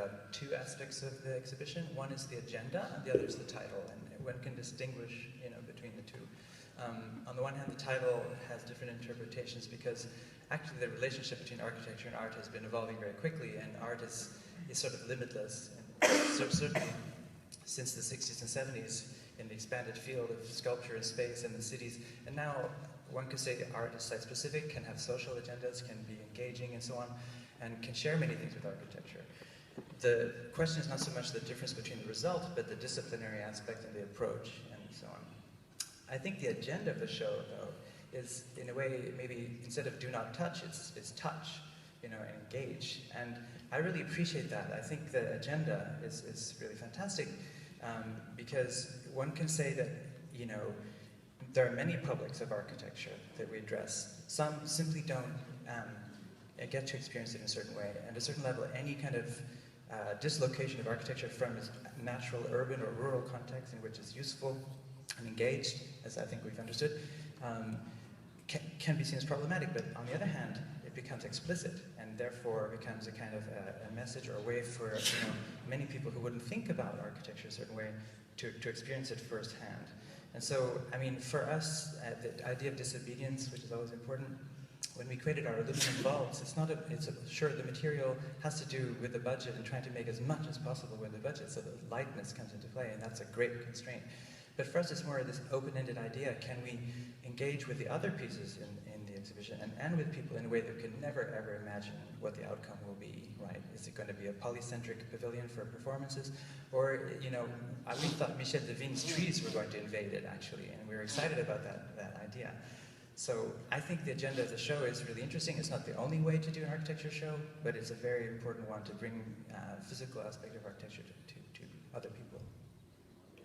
about two aspects of the exhibition. One is the agenda, and the other is the title, and one can distinguish, between the two. On the one hand, the title has different interpretations because actually the relationship between architecture and art has been evolving very quickly, and art is sort of limitless. And certainly since the 60s and 70s, in the expanded field of sculpture and space and the cities, and now one could say art is site-specific, can have social agendas, can be engaging and so on, and can share many things with architecture. The question is not so much the difference between the result, but the disciplinary aspect and the approach and so on. I think the agenda of the show, though, is in a way, maybe instead of do not touch, it's touch, and engage. And I really appreciate that. I think the agenda is really fantastic because one can say that, there are many publics of architecture that we address. Some simply don't get to experience it in a certain way. And at a certain level, any kind of dislocation of architecture from its natural urban or rural context in which it's useful and engaged, as I think we've understood, can be seen as problematic. But on the other hand, it becomes explicit and therefore becomes a kind of a message or a way for many people who wouldn't think about architecture a certain way to experience it firsthand. And so, I mean, for us, the idea of disobedience, which is always important, when we created our aluminum bulbs, sure, the material has to do with the budget and trying to make as much as possible with the budget, so the lightness comes into play, and that's a great constraint. But for us, it's more of this open-ended idea. Can we engage with the other pieces in the exhibition and with people in a way that we could never, ever imagine what the outcome will be, right? Is it going to be a polycentric pavilion for performances? Or, we thought Michel Devine's trees were going to invade it, actually, and we were excited about that idea. So I think the agenda of the show is really interesting. It's not the only way to do an architecture show, but it's a very important one to bring physical aspect of architecture to